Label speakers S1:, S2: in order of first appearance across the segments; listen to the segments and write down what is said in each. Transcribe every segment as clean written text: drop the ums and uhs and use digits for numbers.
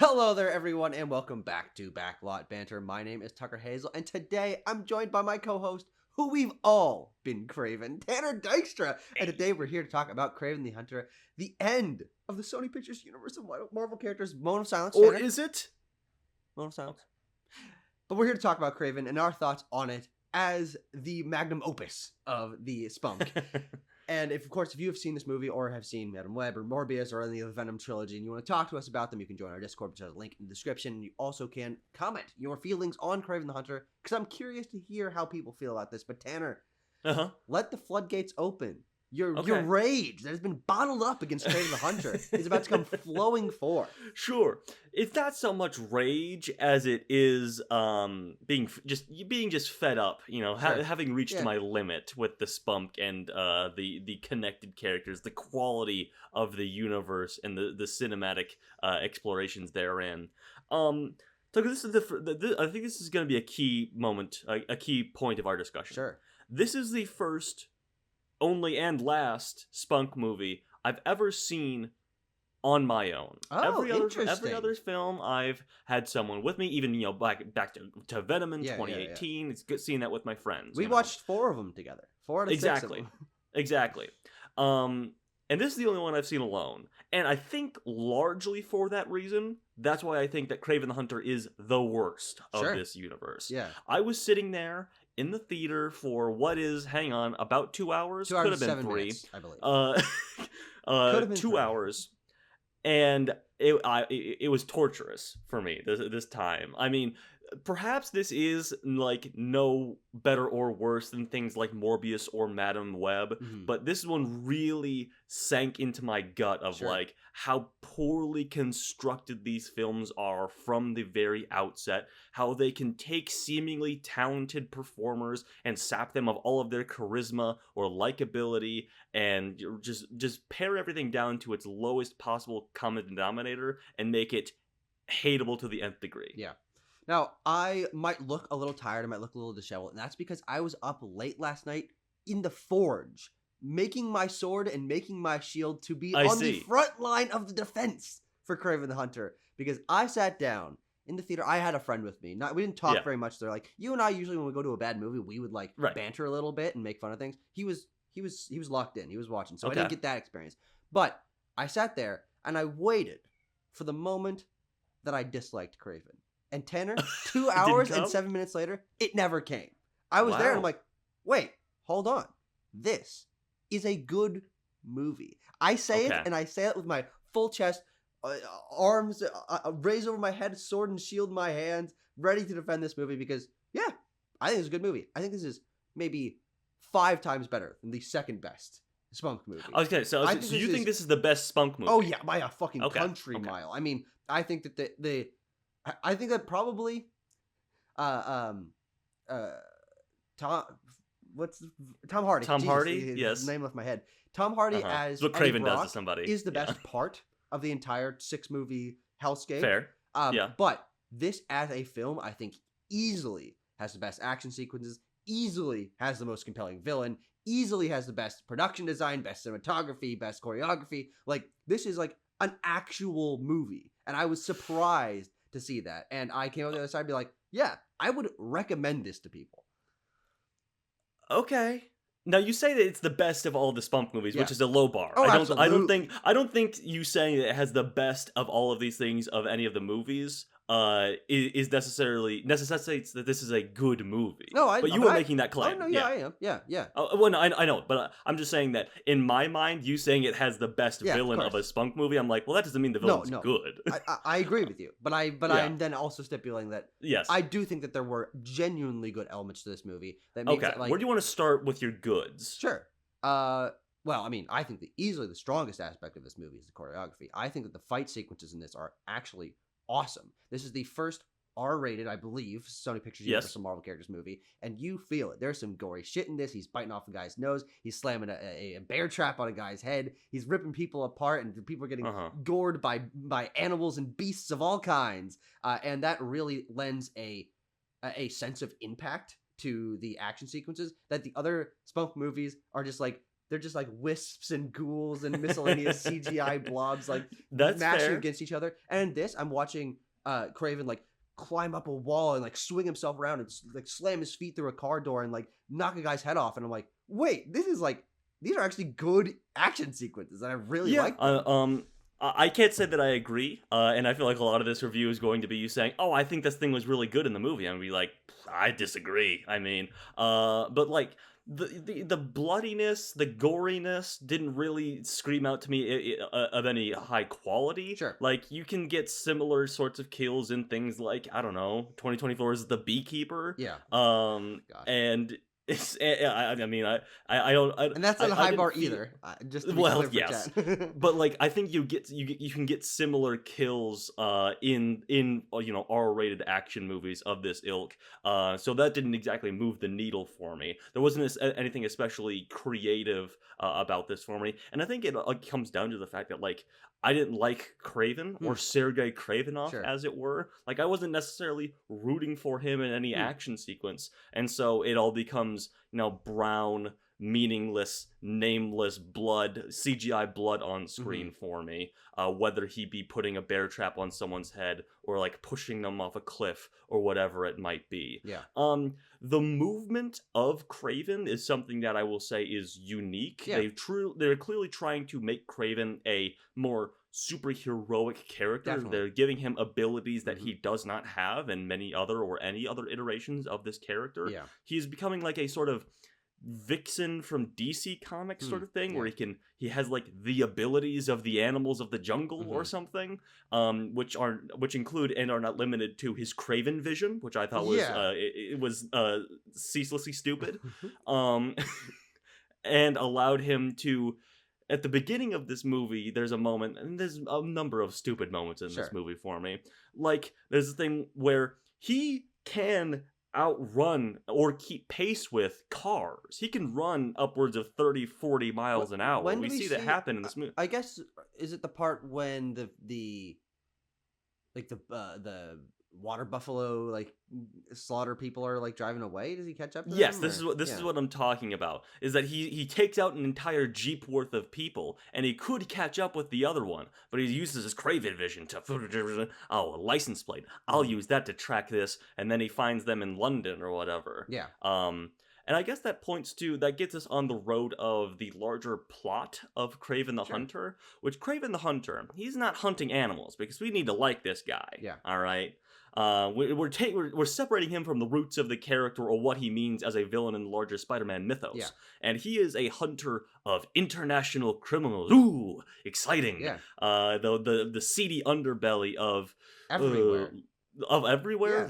S1: Hello there, everyone, and welcome back to Backlot Banter. My name is Tucker Hazel, and today I'm joined by my co-host, who we've all been craving, Tanner Dykstra. And today we're here to talk about Kraven the Hunter, the end of the Sony Pictures universe of Marvel characters. Moment of silence,
S2: Or
S1: Tanner.
S2: is it?
S1: Moment of silence. But we're here to talk about Kraven and our thoughts on it as the magnum opus of the SPUMC. And if you have seen this movie or have seen Madam Web or Morbius or any of the Venom trilogy and you want to talk to us about them, you can join our Discord, which has a link in the description. And you also can comment your feelings on Kraven the Hunter, because I'm curious to hear how people feel about this. But Tanner, let the floodgates open. Your rage that has been bottled up against Kraven the Hunter is about to come flowing forth.
S2: Sure. It's not so much rage as it is being just fed up, having reached my limit with the SPUMC and the connected characters, the quality of the universe and the cinematic explorations therein. So this is I think this is going to be a key moment, a key point of our discussion.
S1: Sure.
S2: This is the first, only and last SPUMC movie I've ever seen on my own.
S1: Oh,
S2: every other film I've had someone with me, even back to Venom in 2018. It's good seeing that with my friends.
S1: We watched 4 of them together. 4 out of 6 of them.
S2: Exactly. And this is the only one I've seen alone. And I think largely for that reason, that's why I think that Kraven the Hunter is the worst of this universe.
S1: Yeah.
S2: I was sitting there in the theater for about 2 hours.
S1: 2 hours
S2: Could have been
S1: 7
S2: 3.
S1: minutes, I believe.
S2: 2 hours. And it was torturous for me this time. I mean, perhaps this is no better or worse than things like Morbius or Madam Web, but this one really sank into my gut of how poorly constructed these films are from the very outset, how they can take seemingly talented performers and sap them of all of their charisma or likability and just pare everything down to its lowest possible common denominator and make it hateable to the nth degree.
S1: Yeah. Now, I might look a little tired, I might look a little disheveled, and that's because I was up late last night in the forge, making my sword and making my shield to be the front line of the defense for Kraven the Hunter. Because I sat down in the theater, I had a friend with me. We didn't talk very much. They're like, you and I usually when we go to a bad movie, we would banter a little bit and make fun of things. He was locked in. He was watching, so I didn't get that experience. But I sat there and I waited for the moment that I disliked Kraven. And Tanner, 2 hours and 7 minutes later, it never came. I was there and I'm like, wait, hold on. This is a good movie. I say it, and I say it with my full chest, arms raised over my head, sword and shield in my hands, ready to defend this movie because, I think it's a good movie. I think this is maybe 5 times better than the second best SPUMC movie.
S2: Okay, so you think this is the best SPUMC movie?
S1: Oh, yeah, by a fucking country mile. I mean, I think that I think that probably Tom Hardy.
S2: Tom Hardy,
S1: his name left my head. Tom Hardy as
S2: what Kraven
S1: Eddie Brock
S2: does to somebody
S1: is the best part of the entire 6-movie hellscape.
S2: Fair.
S1: But this as a film, I think easily has the best action sequences, easily has the most compelling villain, easily has the best production design, best cinematography, best choreography. This is an actual movie. And I was surprised to see that. And I came on the other side and be like, yeah, I would recommend this to people.
S2: Okay. Now you say that it's the best of all the SPUMC movies, which is a low bar.
S1: Oh,
S2: I don't think you saying that it has the best of all of these things of any of the movies is necessitates that this is a good movie.
S1: No,
S2: but you were making that claim.
S1: Oh, no, I am. Yeah.
S2: Well, no, I know, but I'm just saying that in my mind, you saying it has the best villain of a SPUMC movie, I'm like, well, that doesn't mean the villain's good.
S1: I agree with you, but I'm then also stipulating that I do think that there were genuinely good elements to this movie. That makes it,
S2: where do you want to start with your goods?
S1: Sure. Well, I mean, I think easily the strongest aspect of this movie is the choreography. I think that the fight sequences in this are actually awesome. This is the first R-rated, I believe, Sony Pictures Universal Marvel Characters movie, and you feel it. There's some gory shit in this. He's biting off a guy's nose. He's slamming a bear trap on a guy's head. He's ripping people apart, and people are getting gored by animals and beasts of all kinds. And that really lends a sense of impact to the action sequences that the other SPUMC movies are just they're just like wisps and ghouls and miscellaneous CGI blobs like
S2: That's
S1: mashing
S2: fair.
S1: against each other. And in this, I'm watching Kraven like climb up a wall and like swing himself around and like slam his feet through a car door and like knock a guy's head off. And I'm like, wait, this is like, these are actually good action sequences, and I really like them.
S2: I can't say that I agree, and I feel like a lot of this review is going to be you saying, "Oh, I think this thing was really good in the movie." I'm gonna be like, "I disagree." I mean, but like the bloodiness, the goriness didn't really scream out to me of any high quality.
S1: Sure.
S2: Like you can get similar sorts of kills in things like I don't know, 2024's The Beekeeper.
S1: Yeah.
S2: And. I mean, I don't,
S1: and that's not a high bar
S2: feel,
S1: either. Just to be clear for
S2: yes,
S1: chat.
S2: but like I think you can get similar kills in R-rated action movies of this ilk. So that didn't exactly move the needle for me. There wasn't anything especially creative about this for me, and I think it comes down to the fact that like I didn't like Kraven or Sergei Kravenov, as it were. Like I wasn't necessarily rooting for him in any action sequence, and so it all becomes brown, meaningless, nameless blood, CGI blood on screen for me. Whether he be putting a bear trap on someone's head or like pushing them off a cliff or whatever it might be.
S1: Yeah.
S2: The movement of Kraven is something that I will say is unique.
S1: Yeah.
S2: They're clearly trying to make Kraven a more superheroic character.
S1: Definitely.
S2: They're giving him abilities that he does not have in any other iterations of this character.
S1: Yeah.
S2: He's becoming like a sort of Vixen from DC Comics sort of thing, where he has like the abilities of the animals of the jungle or something, which include and are not limited to his Kraven vision, which I thought was it was ceaselessly stupid, and allowed him to. At the beginning of this movie, there's a moment, and there's a number of stupid moments in this movie for me. Like, there's a thing where he can outrun or keep pace with cars. He can run upwards of 30-40 miles an hour. We see that happen in this movie.
S1: I guess, is it the part when the water buffalo like slaughter people are like driving away? Does he catch up to
S2: yes
S1: them,
S2: this is what I'm talking about, is that he takes out an entire jeep worth of people, and he could catch up with the other one, but he uses his Kraven vision to a license plate, I'll use that to track this, and then he finds them in London or whatever. And I guess that gets us on the road of the larger plot of Kraven the Hunter, which Kraven the Hunter, he's not hunting animals, because we need to like this guy. All right. We're separating him from the roots of the character or what he means as a villain in the larger Spider-Man mythos. And he is a hunter of international criminals. Ooh, exciting. The seedy underbelly of everywhere,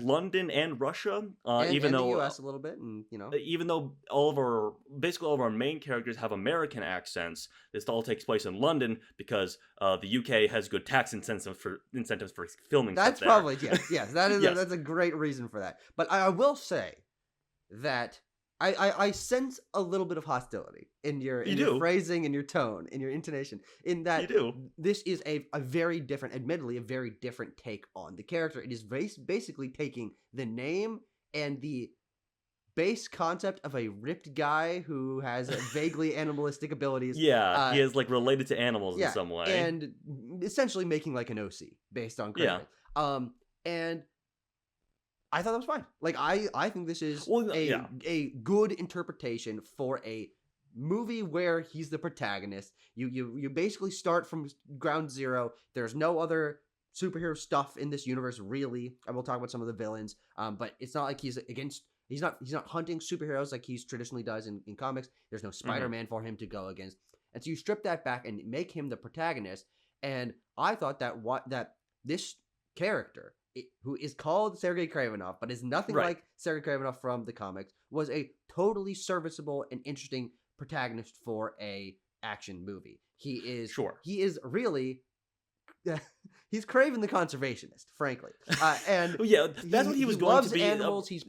S2: London and Russia, even though
S1: the US a little bit, and
S2: even though all of our main characters have American accents, this all takes place in London because the UK has good tax incentives for filming.
S1: That's
S2: stuff
S1: probably
S2: there.
S1: yes. That is that's a great reason for that. But I will say that I sense a little bit of hostility in your phrasing, in your tone, in your intonation, in that this is a very different, admittedly, a very different take on the character. It is basically taking the name and the base concept of a ripped guy who has vaguely animalistic abilities.
S2: He is like related to animals in some way.
S1: And essentially making like an OC based on Kraven. And I thought that was fine. Like I think this is a good interpretation for a movie where he's the protagonist. You basically start from ground zero. There's no other superhero stuff in this universe really. I will talk about some of the villains. But it's not like he's not hunting superheroes like he's traditionally does in comics. There's no Spider-Man for him to go against. And so you strip that back and make him the protagonist. And I thought that this character, who is called Sergei Kravenov, but is nothing like Sergei Kravenov from the comics, was a totally serviceable and interesting protagonist for a action movie. He is really he's Kraven the conservationist, frankly. And
S2: that's what he was going to be.
S1: He loves animals. He's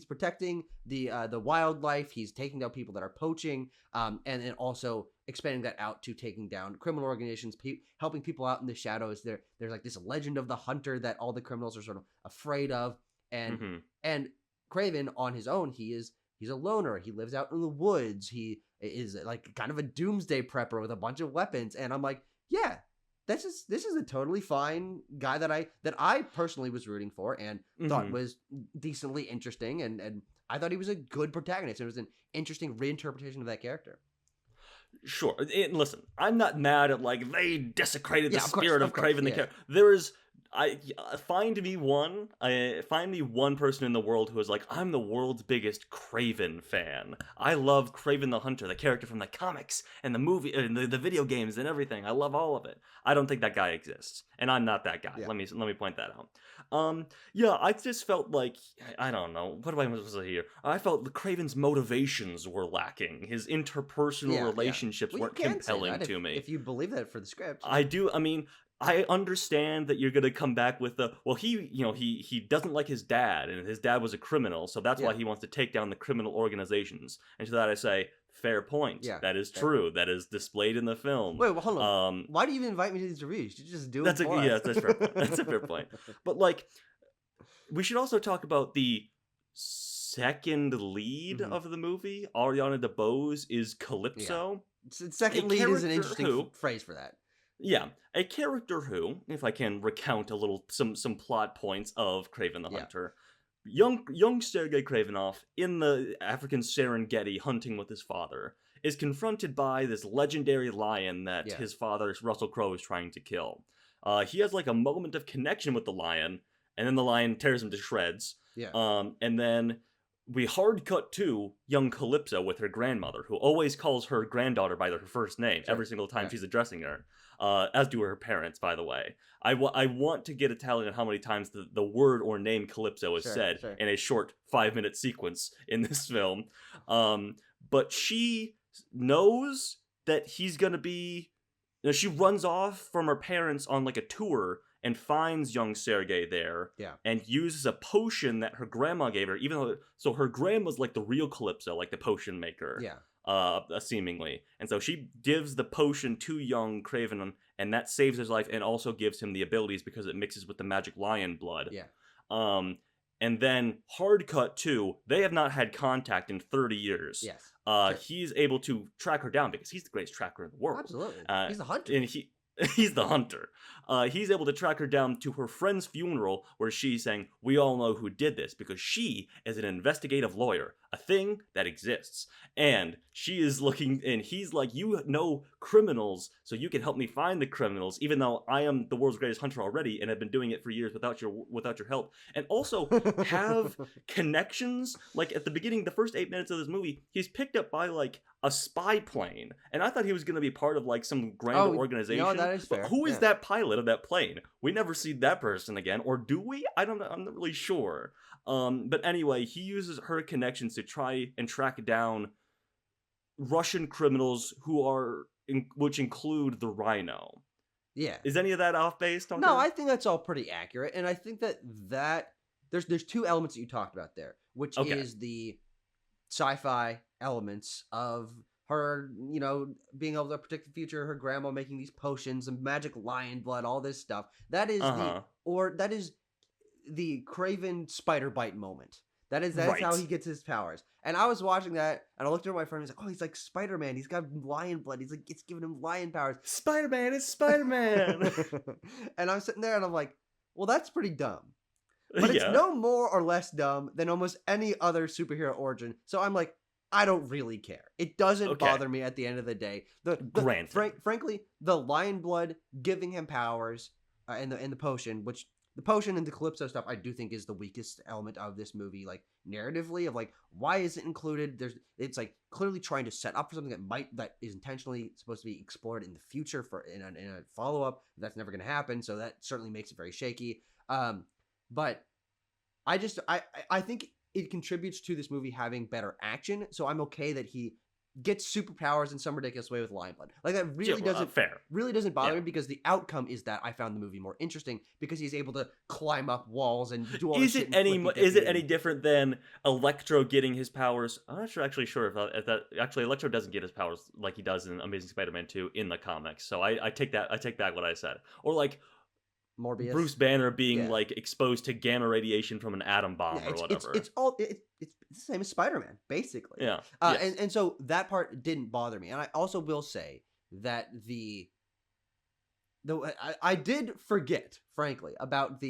S1: protecting the wildlife. He's taking down people that are poaching, and then also expanding that out to taking down criminal organizations, helping people out in the shadows. There's like this legend of the hunter that all the criminals are sort of afraid of, and Kraven on his own, he's a loner. He lives out in the woods. He is like kind of a doomsday prepper with a bunch of weapons, and I'm like, yeah, this is a totally fine guy that I personally was rooting for and thought was decently interesting, and I thought he was a good protagonist. It was an interesting reinterpretation of that character.
S2: Sure. And listen, I'm not mad at like they desecrated the spirit of Kraven the character.
S1: Yeah.
S2: There is find me one person in the world who is like, I'm the world's biggest Kraven fan. I love Kraven the Hunter, the character from the comics and the movie and the video games and everything. I love all of it. I don't think that guy exists, and I'm not that guy. Yeah. Let me point that out. Yeah, I just felt like, I don't know, what am I supposed to say here? I felt the Kraven's motivations were lacking. His interpersonal relationships weren't compelling to me.
S1: If you believe that for the script.
S2: I do. I mean, I understand that you're going to come back with he doesn't like his dad, and his dad was a criminal, so that's why he wants to take down the criminal organizations. And to that I say, fair point. Yeah, that is true. That is displayed in the film.
S1: Wait, well, hold on. Why do you even invite me to these reviews? You just do it for us.
S2: Yeah, that's fair point. That's a fair point. But like, we should also talk about the second lead of the movie. Ariana deBose is Calypso.
S1: Yeah. Second lead is an interesting phrase for that.
S2: Yeah, a character who, if I can recount a little some plot points of Kraven the Hunter, young Sergei Kravenov in the African Serengeti hunting with his father is confronted by this legendary lion that his father Russell Crowe is trying to kill. He has like a moment of connection with the lion, and then the lion tears him to shreds. Yeah. And then we hard cut to young Calypso with her grandmother, who always calls her granddaughter by her first name every single time she's addressing her. As do her parents, by the way. I want to get a tally on how many times the word or name Calypso is said in a short 5-minute sequence in this film. But she knows that he's going to be... she runs off from her parents on like a tour and finds young Sergei there and uses a potion that her grandma gave her, even though... So her grandma's like the real Calypso, like the potion maker. Yeah. Seemingly. And so she gives the potion to young Kraven, and that saves his life and also gives him the abilities because it mixes with the magic lion blood. Yeah. And then hard cut to, they have not had contact in 30 years. Yes. He's able to track her down because he's the greatest tracker in the world.
S1: Absolutely. He's the hunter.
S2: And he's the hunter. He's able to track her down to her friend's funeral where she's saying, we all know who did this because she is an investigative lawyer, a thing that exists. And she is looking, and he's like, you know criminals, so you can help me find the criminals, even though I am the world's greatest hunter already and have been doing it for years without your help. And also have connections. Like at the beginning, the first 8 minutes of this movie, he's picked up by like a spy plane. And I thought he was going to be part of like some grand organization.
S1: No, that is fair.
S2: But who is that pilot of that plane? We never see that person again. Or do we? I'm not really sure. But anyway, he uses her connections to try and track down Russian criminals which include the Rhino. Yeah. Is any of that off base?
S1: No, I think that's all pretty accurate. And I think that there's two elements that you talked about there, which is the sci-fi elements of her, being able to predict the future, her grandma making these potions and magic lion blood, all this stuff. That is the Kraven spider bite moment. That's how he gets his powers. And I was watching that, and I looked at my friend, and he's like, oh, he's like Spider-Man. He's got lion blood. He's like, it's giving him lion powers.
S2: Spider-Man is Spider-Man.
S1: And I'm sitting there, and I'm like, well, that's pretty dumb. But it's no more or less dumb than almost any other superhero origin. So I'm like, I don't really care. It doesn't bother me at the end of the day. Frankly, the lion blood giving him powers and the potion, which... The potion and the Calypso stuff, I do think is the weakest element of this movie, like narratively, of like, why is it included? It's like clearly trying to set up for something that is intentionally supposed to be explored in the future in a follow up. That's never going to happen, so that certainly makes it very shaky. But I think it contributes to this movie having better action, so I'm okay that he gets superpowers in some ridiculous way with lion blood. Like that really doesn't bother me because the outcome is that I found the movie more interesting because he's able to climb up walls and do all this shit.
S2: Is it any different than Electro getting his powers? I'm not actually sure if that actually Electro doesn't get his powers like he does in Amazing Spider-Man 2 in the comics. So I take back what I said. Or like
S1: Morbius.
S2: Bruce Banner being
S1: Yeah.
S2: like exposed to gamma radiation from an atom bomb or whatever.
S1: It's the same as Spider-Man, basically.
S2: Yeah.
S1: Yes. And so that part didn't bother me. And I also will say that I did forget, frankly, about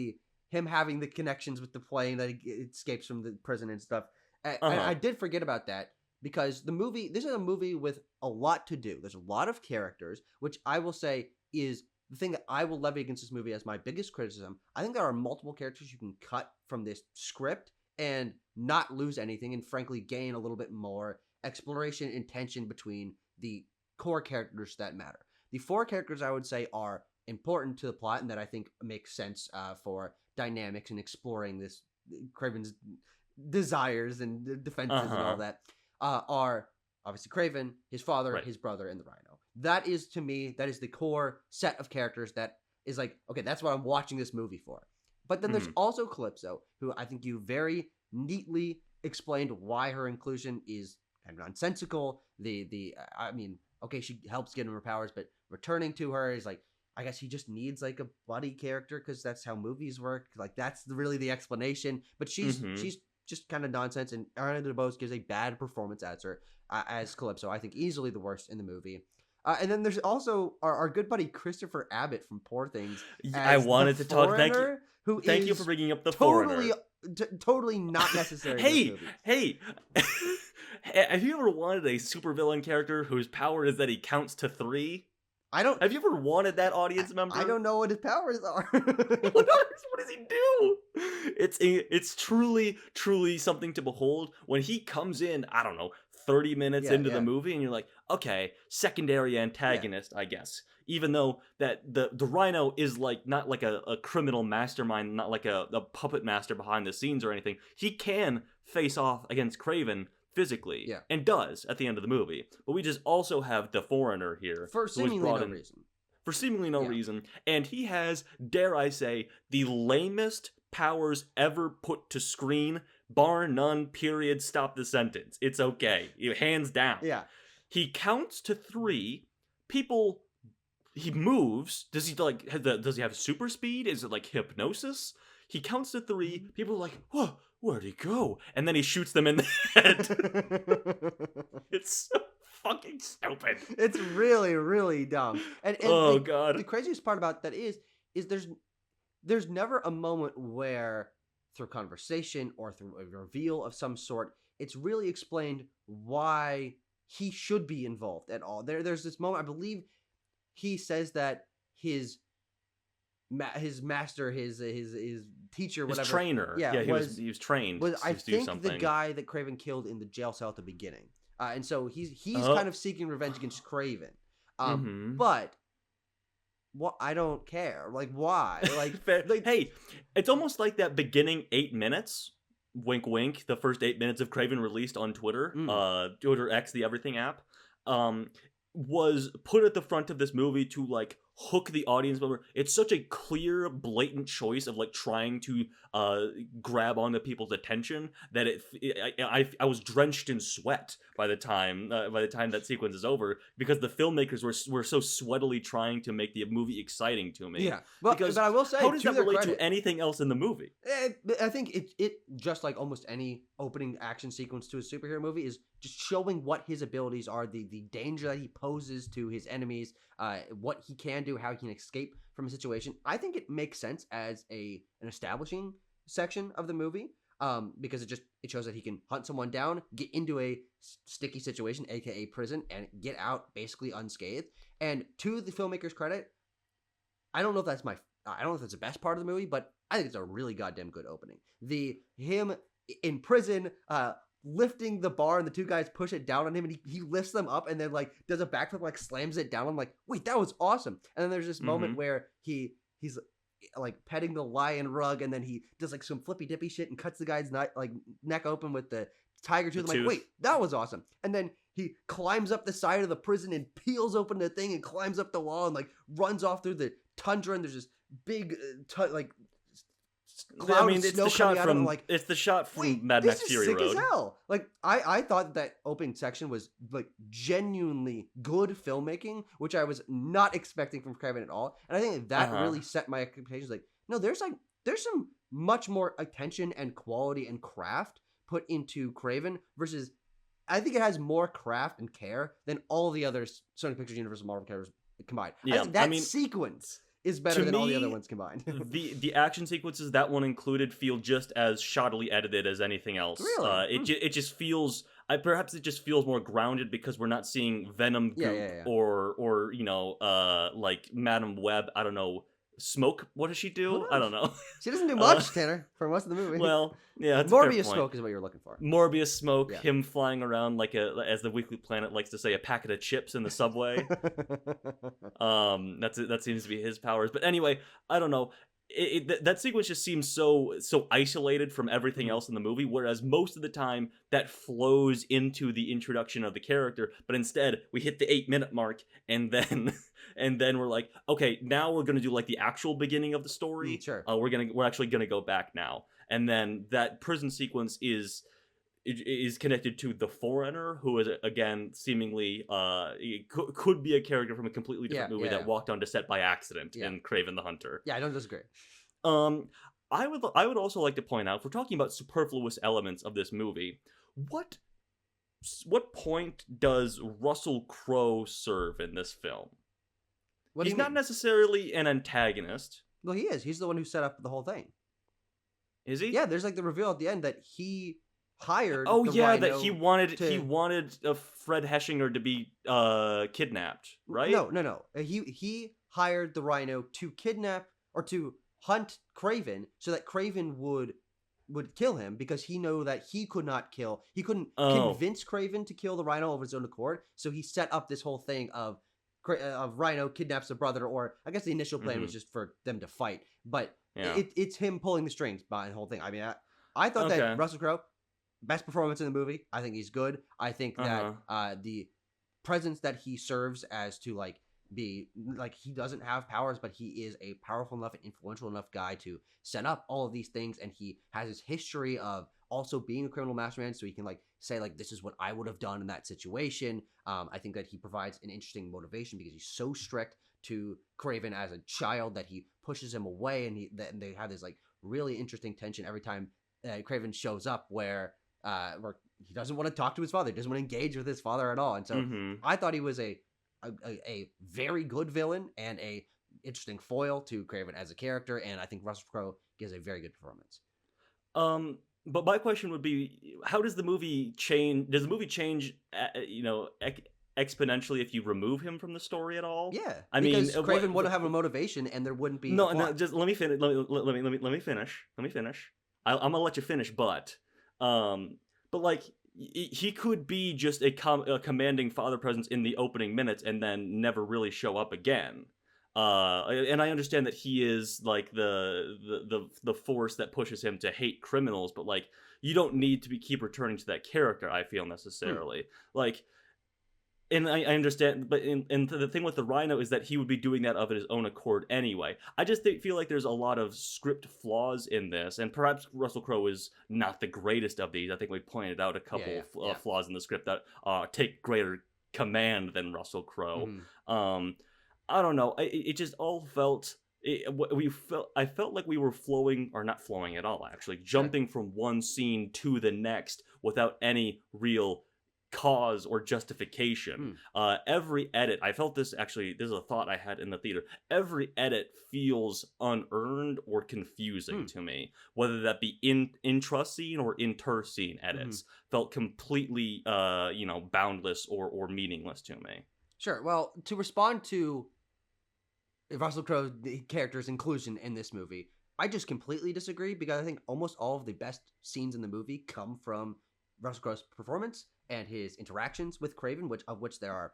S1: him having the connections with the plane that he escapes from the prison and stuff. And I did forget about that because this is a movie with a lot to do. There's a lot of characters, which I will say is the thing that I will levy against this movie as my biggest criticism. I think there are multiple characters you can cut from this script and not lose anything, and frankly gain a little bit more exploration and tension between the core characters that matter. The 4 characters I would say are important to the plot and that I think makes sense for dynamics and exploring this Kraven's desires and defenses and all that are obviously Kraven, his father, his brother, and the Rhino. That is, to me, that is the core set of characters that is like, okay, that's what I'm watching this movie for. But then there's also Calypso, who I think you very neatly explained why her inclusion is kind of nonsensical. I mean, okay, she helps get him her powers, but returning to her is like, I guess he just needs like a buddy character because that's how movies work. Like that's really the explanation. But she's just kind of nonsense, and Ariana DeBose gives a bad performance as her as Calypso. I think easily the worst in the movie. And then there's also our good buddy Christopher Abbott from Poor Things.
S2: I wanted to talk. Thank you for bringing up the Foreigner.
S1: Totally not necessary.
S2: Hey, have you ever wanted a supervillain character whose power is that he counts to 3? Have you ever wanted that audience member?
S1: I don't know what his powers are.
S2: What does he do? It's truly something to behold when he comes in. I don't know, 30 minutes into the movie, and you're like, okay, secondary antagonist, I guess. Even though that the Rhino is like not like a criminal mastermind, not like a puppet master behind the scenes or anything. He can face off against Kraven physically, and does at the end of the movie. But we just also have the Foreigner here
S1: for seemingly no reason.
S2: For seemingly no reason, and he has, dare I say, the lamest powers ever put to screen, bar none. Period. Stop the sentence. It's okay. Hands down.
S1: Yeah.
S2: He counts to 3. People. He moves. Does he have super speed? Is it like hypnosis? He counts to 3. People are like, whoa, where'd he go? And then he shoots them in the head. It's so fucking stupid.
S1: It's really, really dumb. And
S2: oh god.
S1: The craziest part about that is there's never a moment where through conversation or through a reveal of some sort, it's really explained why he should be involved at all. There's this moment, I believe he says that his master, his teacher, whatever,
S2: his trainer, he was trained.
S1: I think
S2: something.
S1: The guy that Kraven killed in the jail cell at the beginning, and so he's kind of seeking revenge against Kraven. But what I don't care. Like why? Like
S2: hey, it's almost like that beginning 8 minutes. Wink, wink. The first 8 minutes of Kraven released on Twitter, Twitter X, the Everything app, was put at the front of this movie to like hook the audience member. It's such a clear, blatant choice of like trying to grab onto people's attention that I was drenched in sweat by the time that sequence is over, because the filmmakers were so sweatily trying to make the movie exciting to me.
S1: Yeah, but I will say,
S2: how does that relate to anything else in the movie?
S1: I think it just like almost any opening action sequence to a superhero movie is just showing what his abilities are, the danger that he poses to his enemies, what he can do, how he can escape from a situation. I think it makes sense as an establishing section of the movie, because it shows that he can hunt someone down, get into a sticky situation, aka prison, and get out basically unscathed. And to the filmmaker's credit, I don't know if that's the best part of the movie, but I think it's a really goddamn good opening. Him in prison, lifting the bar, and the 2 guys push it down on him, and he lifts them up and then like does a backflip, like slams it down. I'm like, wait, that was awesome. And then there's this moment where he's like petting the lion rug, and then he does like some flippy dippy shit and cuts the guy's neck open with the tiger tooth. I'm like, wait, that was awesome. And then he climbs up the side of the prison and peels open the thing and climbs up the wall and like runs off through the tundra, and there's this big cloud of snow coming out of him. Like,
S2: it's the shot from Mad Max Fury Road.
S1: This is sick as hell. Like, I thought that opening section was like genuinely good filmmaking, which I was not expecting from Kraven at all. And I think that really set my expectations. Like, no, there's some much more attention and quality and craft put into Kraven versus, I think it has more craft and care than all the other Sony Pictures Universal Marvel characters combined.
S2: Yeah,
S1: I think sequence is better than all the other ones combined.
S2: the action sequences that one included feel just as shoddily edited as anything else.
S1: Really?
S2: It just feels perhaps it just feels more grounded because we're not seeing Venom Goop or like Madam Web. I don't know. Smoke? What does she do? I don't know.
S1: She doesn't do much, Tanner, for most of the movie.
S2: Well, yeah, that's
S1: Morbius Smoke is what you're looking for.
S2: Morbius Smoke, him flying around like as the Weekly Planet likes to say, a packet of chips in the subway. That seems to be his powers. But anyway, I don't know. That sequence just seems so isolated from everything else in the movie, whereas most of the time that flows into the introduction of the character, but instead we hit the 8-minute mark and then we're like, okay, now we're gonna do like the actual beginning of the story.
S1: Sure.
S2: We're actually gonna go back now, and then that prison sequence is connected to the Foreigner, who is again seemingally could be a character from a completely different movie that walked onto set by accident in Kraven the Hunter.
S1: Yeah, I don't disagree.
S2: I would also like to point out, if we're talking about superfluous elements of this movie, what point does Russell Crowe serve in this film? He's not necessarily an antagonist.
S1: Well, he is. He's the one who set up the whole thing.
S2: Is he?
S1: Yeah, there's like the reveal at the end that he hired.
S2: That he wanted Fred Heshinger to be kidnapped, right?
S1: No. He hired the Rhino to kidnap or to hunt Kraven so that Kraven would kill him, because he knew that he couldn't convince Kraven to kill the Rhino of his own accord. So he set up this whole thing of Rhino kidnaps a brother, or I guess the initial plan was just for them to fight, but it's him pulling the strings behind the whole thing. I mean, I thought that Russell Crowe, best performance in the movie. I think he's good. I think that the presence that he serves as to be he doesn't have powers, but he is a powerful enough and influential enough guy to set up all of these things, and he has his history of also being a criminal mastermind, so he can say this is what I would have done in that situation. I think that he provides an interesting motivation because he's so strict to Kraven as a child that he pushes him away, and they have this really interesting tension every time Kraven shows up where he doesn't want to talk to his father, he doesn't want to engage with his father at all. And so I thought he was a very good villain and a interesting foil to Kraven as a character, and I think Russell Crowe gives a very good performance.
S2: But my question would be, how does the movie change? Does the movie change, exponentially if you remove him from the story at all?
S1: Yeah, because Kraven wouldn't have a motivation, and there wouldn't be.
S2: No. Just let me finish. Let me finish. I'm gonna let you finish, but he could be just a commanding father presence in the opening minutes and then never really show up again. And I understand that he is the force that pushes him to hate criminals, but you don't need to keep returning to that character, I feel, necessarily. And I understand, but the thing with the Rhino is that he would be doing that of his own accord anyway. I just feel like there's a lot of script flaws in this, and perhaps Russell Crowe is not the greatest of these. I think we pointed out a couple of flaws in the script that take greater command than Russell Crowe. I don't know. It just all felt. I felt like we were flowing, or not flowing at all. Actually, jumping from one scene to the next without any real cause or justification. Every edit, I felt this. Actually, this is a thought I had in the theater. Every edit feels unearned or confusing to me. Whether that be intra-scene or inter-scene edits, felt completely, boundless or meaningless to me.
S1: Sure. Well, to respond to Russell Crowe's character's inclusion in this movie, I just completely disagree, because I think almost all of the best scenes in the movie come from Russell Crowe's performance and his interactions with Kraven, of which there are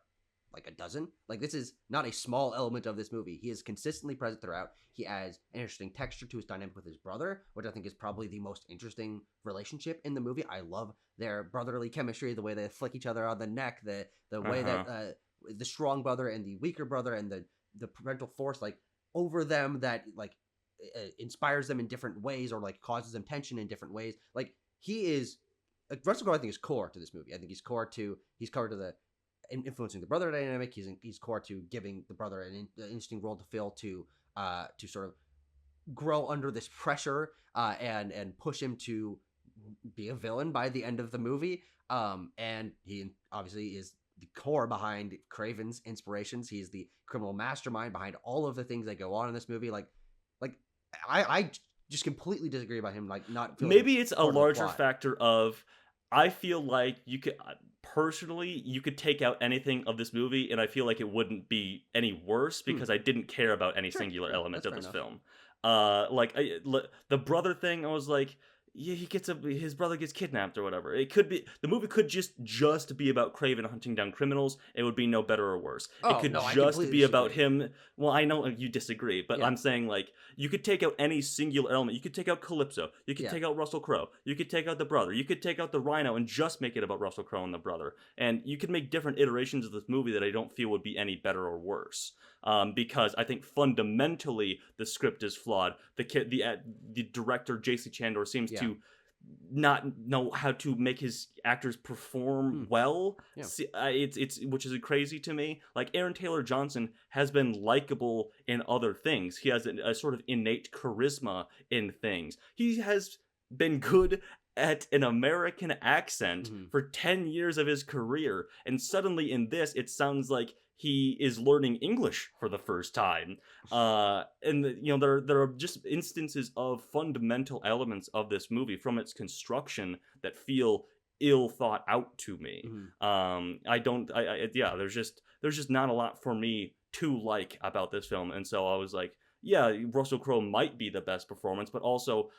S1: a dozen. This is not a small element of this movie. He is consistently present throughout. He adds an interesting texture to his dynamic with his brother, which I think is probably the most interesting relationship in the movie. I love their brotherly chemistry, the way they flick each other on the neck, the way that the strong brother and the weaker brother and the parental force over them, that inspires them in different ways, or like causes them tension in different ways. Like he is, like, Russell Crowe, I think, is core to this movie. I think he's core to the influencing the brother dynamic. He's core to giving the brother an interesting role to fill, to sort of grow under this pressure, and push him to be a villain by the end of the movie. And he obviously is the core behind Kraven's inspirations. He's the criminal mastermind behind all of the things that go on in this movie. Like I just completely disagree about him, like, not feeling
S2: maybe it's a larger factor of, I feel like you could personally, you could take out anything of this movie and I feel like it wouldn't be any worse, because I didn't care about any singular element of this film. Like the brother thing, I was like, yeah, his brother gets kidnapped or whatever. It could be, the movie could just be about Kraven hunting down criminals. It would be no better or worse. It could just be about him. Well, I know you disagree, but I'm saying, like, you could take out any singular element. You could take out Calypso. You could take out Russell Crowe. You could take out the brother. You could take out the Rhino and just make it about Russell Crowe and the brother. And you could make different iterations of this movie that I don't feel would be any better or worse. Because I think fundamentally the script is flawed. The director JC Chandor seems to not know how to make his actors perform well. It's which is crazy to me. Like, Aaron Taylor Johnson has been likable in other things. He has a sort of innate charisma in things. He has been good at an American accent for 10 years of his career, and suddenly in this it sounds like he is learning English for the first time. And there are just instances of fundamental elements of this movie from its construction that feel ill thought out to me. There's just not a lot for me to like about this film. And so I was like, yeah, Russell Crowe might be the best performance, but also,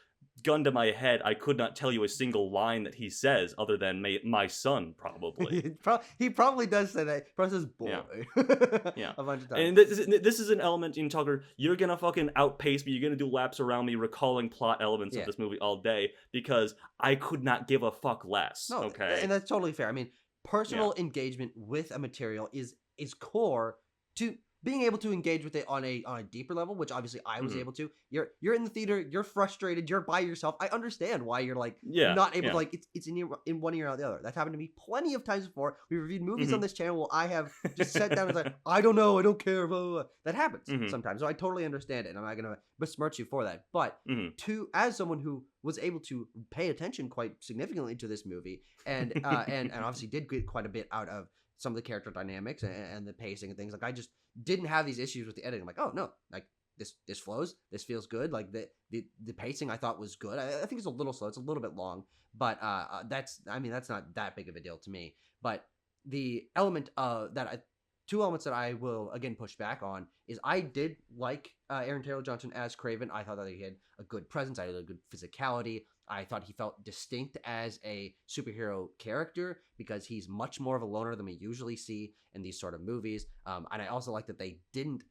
S2: gun to my head, I could not tell you a single line that he says other than my son, probably.
S1: He probably does say that. He probably says boy. A bunch of times.
S2: And this is an element in Tucker. You're gonna fucking outpace me. You're gonna do laps around me, recalling plot elements of this movie all day, because I could not give a fuck less.
S1: No,
S2: okay,
S1: and that's totally fair. I mean, personal engagement with a material is core to being able to engage with it on a deeper level, which obviously I was able to. You're in the theater, you're frustrated, you're by yourself. I understand why you're like not able to, like, it's in one ear out the other. That's happened to me plenty of times before. We reviewed movies on this channel where I have just sat down and said, I don't know, I don't care, blah, blah, blah. That happens sometimes. So I totally understand it, and I'm not gonna besmirch you for that. But as someone who was able to pay attention quite significantly to this movie, and obviously did get quite a bit out of some of the character dynamics and the pacing and things, like, I just didn't have these issues with the editing. I'm like, oh no, like this flows, this feels good. Like the pacing I thought was good. I think it's a little slow, it's a little bit long, but that's not that big of a deal to me. But the element two elements that I will again push back on is, I did like Aaron Taylor Johnson as Kraven. I thought that he had a good presence. I had a good physicality. I thought he felt distinct as a superhero character, because he's much more of a loner than we usually see in these sort of movies. And I also like that they didn't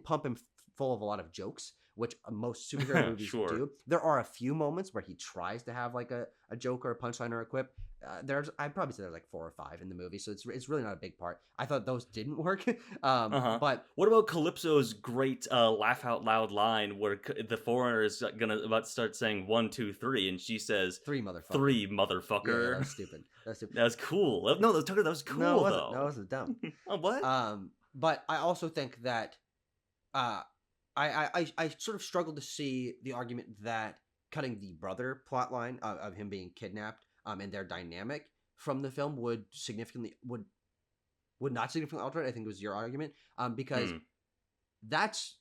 S1: pump him full of a lot of jokes, which most superhero movies do. There are a few moments where he tries to have like a joke or a punchline or a quip. I'd probably say there's like 4 or 5 in the movie, so it's really not a big part. I thought those didn't work. But
S2: what about Calypso's great laugh out loud line where the foreigner is about to start saying 1, 2, 3, and she says
S1: 3, motherfucker.
S2: 3, motherfucker.
S1: Yeah, that was stupid.
S2: That was cool. No, that was cool,
S1: no,
S2: though.
S1: That wasn't dumb.
S2: Oh, what?
S1: But I also think that I sort of struggled to see the argument that cutting the brother plotline of him being kidnapped and their dynamic from the film would not significantly alter it. I think it was your argument, because that's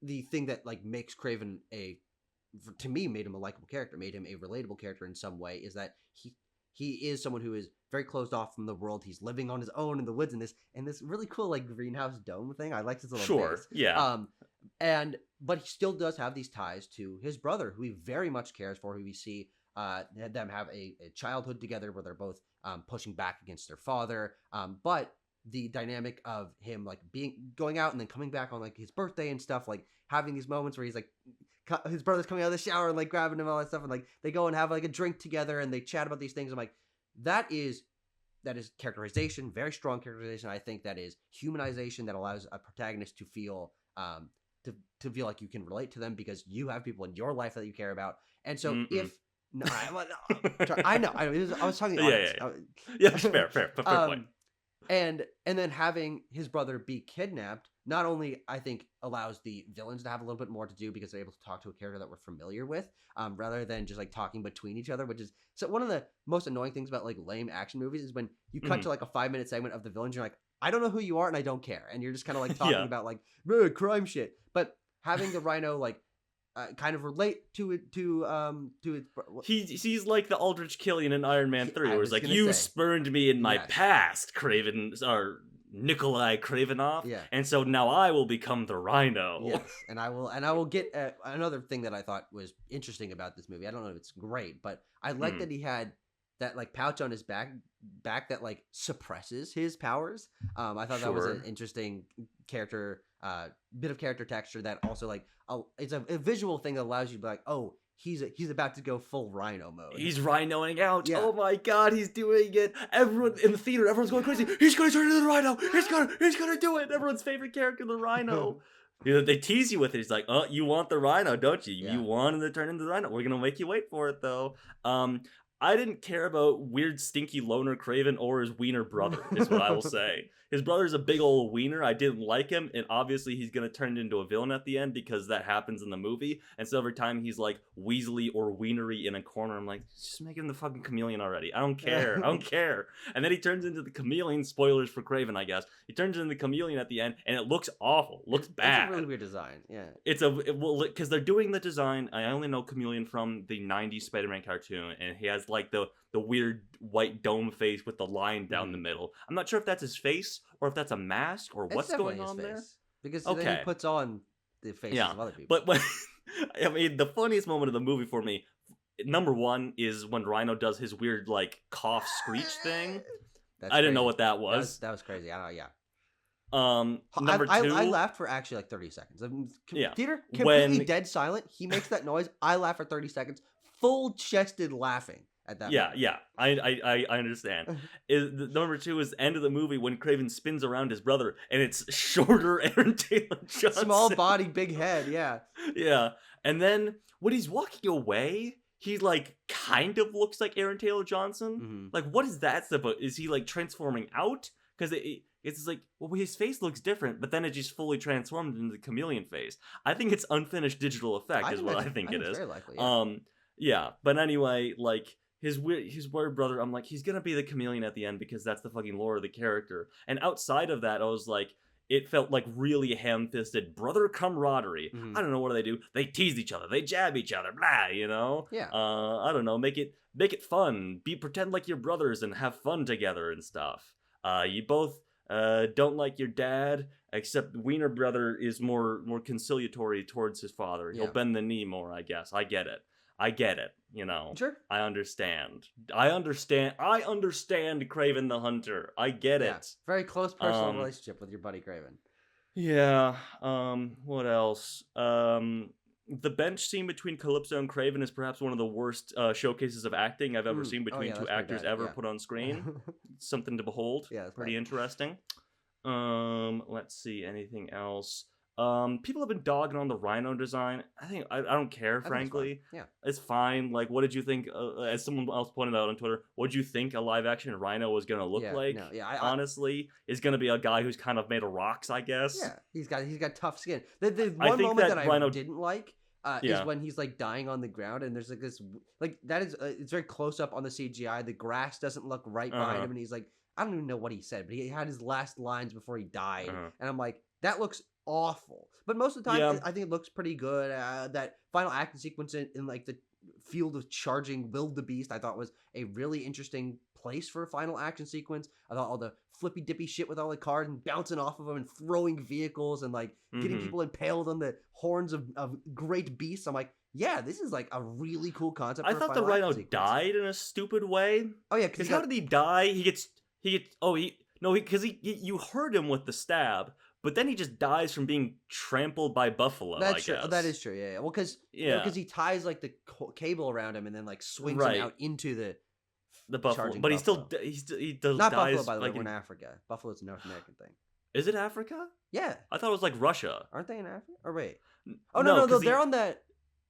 S1: the thing that, like, makes Kraven to me, made him a likable character, made him a relatable character in some way, is that he is someone who is very closed off from the world. He's living on his own in the woods in this really cool, like, greenhouse dome thing. I like this little base. But he still does have these ties to his brother, who he very much cares for, who we see them have a childhood together where they're both pushing back against their father. But the dynamic of him, like, going out and then coming back on, like, his birthday and stuff, like having these moments where he's like, his brother's coming out of the shower and, like, grabbing him and all that stuff, and, like, they go and have, like, a drink together and they chat about these things. I'm like, that is characterization, very strong characterization. I think that is humanization that allows a protagonist to feel to feel like you can relate to them because you have people in your life that you care about. And so if no, I know I was talking
S2: yeah, fair point.
S1: And then having his brother be kidnapped not only, I think, allows the villains to have a little bit more to do because they're able to talk to a character that we're familiar with, rather than just like talking between each other, which is so one of the most annoying things about like lame action movies is when you cut to like a 5-minute segment of the villains, you're like, I don't know who you are and I don't care, and you're just kind of like talking about like crime shit. But having the Rhino like kind of relate to it
S2: he's like the Aldrich Killian in Iron Man 3 where it's like, you spurned me in my past, Kraven, or Nikolai Kravenov, and so now I will become the Rhino.
S1: Yes, and I will get another thing that I thought was interesting about this movie. I don't know if it's great, but I like that he had that like pouch on his back that like suppresses his powers. I thought that was an interesting character, bit of character texture that also like it's a visual thing that allows you to be like, oh, he's about to go full Rhino mode.
S2: He's Rhinoing out. Yeah. Oh my god, he's doing it. Everyone in the theater, everyone's going crazy. He's gonna turn into the Rhino. He's gonna do it. Everyone's favorite character, the Rhino. They tease you with it. He's like, oh, you want the Rhino, don't you? You want him to turn into the Rhino. We're gonna make you wait for it though. I didn't care about weird, stinky loner Kraven or his wiener brother, is what I will say. His brother's a big old wiener. I didn't like him, and obviously he's going to turn into a villain at the end because that happens in the movie. And so every time he's like Weasley or wienery in a corner, I'm like, just make him the fucking chameleon already. I don't care. I don't care. And then he turns into the chameleon. Spoilers for Kraven, I guess. He turns into the chameleon at the end, and it looks awful. Looks bad.
S1: It's a really weird design. Yeah.
S2: Because they're doing the design. I only know Chameleon from the 90s Spider-Man cartoon, and he has like the weird white dome face with the line down the middle. I'm not sure if that's his face or if that's a mask or what's going on there.
S1: Because then he puts on the faces of other people.
S2: But I mean, the funniest moment of the movie for me, number one, is when Rhino does his weird like cough screech thing. I didn't know what that was.
S1: That was crazy. Yeah.
S2: Number two,
S1: I laughed for actually like 30 seconds. Theater completely dead silent. He makes that noise. I laugh for 30 seconds, full chested laughing. At that moment.
S2: I understand. Number two is the end of the movie when Kraven spins around his brother and it's shorter Aaron Taylor Johnson.
S1: Small body, big head,
S2: yeah. And then when he's walking away, he like kind of looks like Aaron Taylor Johnson.
S1: Mm-hmm.
S2: Like, what is that about? Is he like transforming out? Because it's like, well, his face looks different, but then it just fully transformed into the chameleon face. I think it's unfinished digital effect is what I think it is.
S1: Very likely,
S2: but anyway, like his weird brother, I'm like, he's gonna be the chameleon at the end because that's the fucking lore of the character. And outside of that, I was like, it felt like really ham-fisted brother camaraderie.
S1: Mm-hmm.
S2: I don't know, what do? They tease each other, they jab each other, blah, you know?
S1: Yeah.
S2: I don't know, make it fun. Pretend like you're brothers and have fun together and stuff. You both don't like your dad, except Wiener brother is more conciliatory towards his father. He'll bend the knee more, I guess. I get it, you know.
S1: Sure.
S2: I understand Kraven the Hunter. I get it.
S1: Very close personal relationship with your buddy Kraven.
S2: Yeah. What else? The bench scene between Calypso and Kraven is perhaps one of the worst showcases of acting I've ever seen between two actors ever put on screen. Something to behold. Yeah, that's pretty interesting. Let's see, anything else? People have been dogging on the Rhino design. I don't care, frankly. It's fine. Like, what did you think? As someone else pointed out on Twitter, what did you think a live action Rhino was gonna look like? Honestly, is gonna be a guy who's kind of made of rocks, I guess.
S1: Yeah, he's got tough skin. The one moment that I didn't like is when he's like dying on the ground, and there's like this that is it's very close up on the CGI. The grass doesn't look right behind him, and he's like, I don't even know what he said, but he had his last lines before he died, and I'm like, that looks awful. But most of the time, I think it looks pretty good. That final action sequence in like the field of charging wildebeest, I thought was a really interesting place for a final action sequence. I thought all the flippy dippy shit with all the cars and bouncing off of them and throwing vehicles and like getting people impaled on the horns of great beasts. I'm like, yeah, this is like a really cool concept.
S2: I thought the Rhino died in a stupid way.
S1: Oh yeah,
S2: because how did he die? You heard him with the stab. But then he just dies from being trampled by buffalo.
S1: That's
S2: true.
S1: Oh, that is true. Yeah. Well, because he ties like the cable around him and then like swings him out into the
S2: buffalo. But he does
S1: not
S2: dies,
S1: buffalo, by the way. We're in Africa. Buffalo's a North American thing.
S2: Is it Africa?
S1: Yeah.
S2: I thought it was like Russia.
S1: Aren't they in Africa? Or wait. Oh, no, they're on that...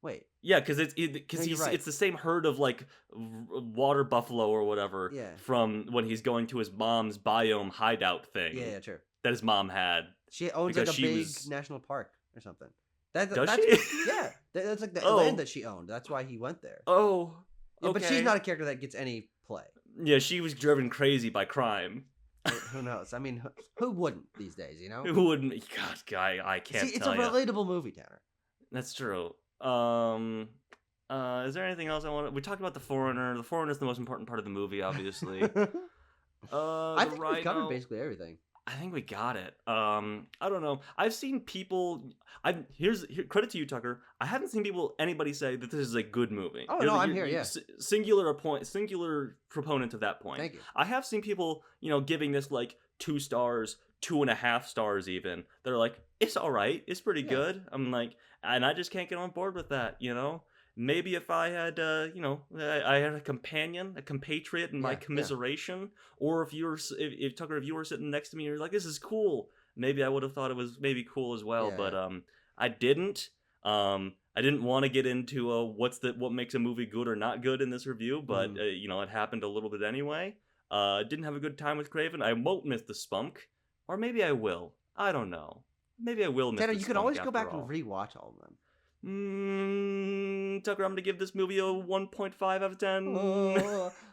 S1: Wait.
S2: Yeah, because it's the same herd of like water buffalo or whatever from when he's going to his mom's biome hideout thing.
S1: Yeah, true.
S2: That his mom had.
S1: She owns like a big national park or something.
S2: Does she?
S1: Yeah, that's like the land that she owned. That's why he went there.
S2: Oh, okay.
S1: Yeah, but she's not a character that gets any play.
S2: Yeah, she was driven crazy by crime.
S1: Who knows? I mean, who wouldn't these days? You know,
S2: who wouldn't? God, guy, I can't.
S1: See, it's a relatable movie, Tanner.
S2: That's true. Is there anything else I want? We talked about The Foreigner. The Foreigner is the most important part of the movie, obviously.
S1: I think we covered basically everything.
S2: I think we got it. I don't know. I've seen people. Here's credit to you, Tucker. I haven't seen anybody say that this is a good movie.
S1: Oh, no, I'm here. Yeah.
S2: Singular proponent of that point.
S1: Thank you.
S2: I have seen people, giving this like 2 stars, 2.5 stars even. They're like, it's all right. It's pretty good. I'm like, and I just can't get on board with that. Maybe if I had, I had a companion, a compatriot in my commiseration, or if Tucker, if you were sitting next to me and you're like, this is cool, maybe I would have thought it was maybe cool as well, but I didn't. I didn't want to get into what makes a movie good or not good in this review, but it happened a little bit anyway. Didn't have a good time with Kraven. I won't miss the SPUMC, or maybe I will. I don't know. Maybe I will miss.
S1: Tanner,
S2: the
S1: you
S2: SPUMC
S1: can always go back
S2: all.
S1: and rewatch all of them.
S2: Tucker, I'm gonna give this movie a 1.5 out of 10.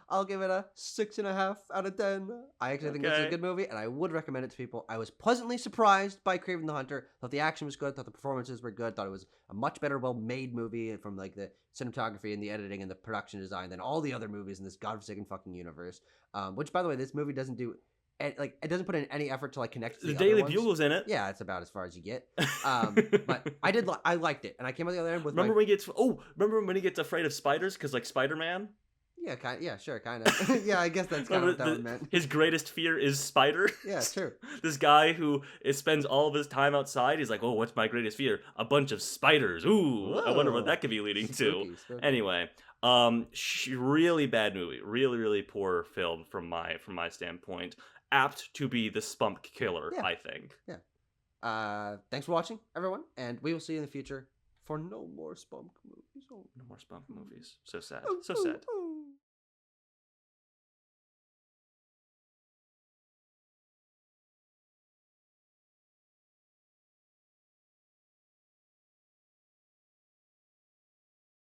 S1: I'll give it a 6.5 out of 10. I actually think this is a good movie, and I would recommend it to people. I was pleasantly surprised by Kraven the Hunter. Thought the action was good. Thought the performances were good. Thought it was a much better, well-made movie from like the cinematography and the editing and the production design than all the other movies in this godforsaken fucking universe. Which, by the way, this movie doesn't do. It doesn't put in any effort to like connect to the
S2: Daily
S1: other
S2: Bugle's in it.
S1: Yeah, it's about as far as you get. But I liked it, and I came out the other end with.
S2: Remember when he gets afraid of spiders because like Spider-Man?
S1: Yeah, sure, kind of. Yeah, I guess that's kind of what that one meant.
S2: His greatest fear is spiders.
S1: Yeah, true.
S2: This guy who spends all of his time outside, he's like, oh, what's my greatest fear? A bunch of spiders. Ooh, whoa. I wonder what that could be leading to. Spooky. Anyway, really bad movie. Really, really poor film from my standpoint. Apt to be the SPUMC killer, I think.
S1: Yeah. Thanks for watching, everyone, and we will see you in the future for no more SPUMC movies.
S2: No more SPUMC movies. So sad. So sad.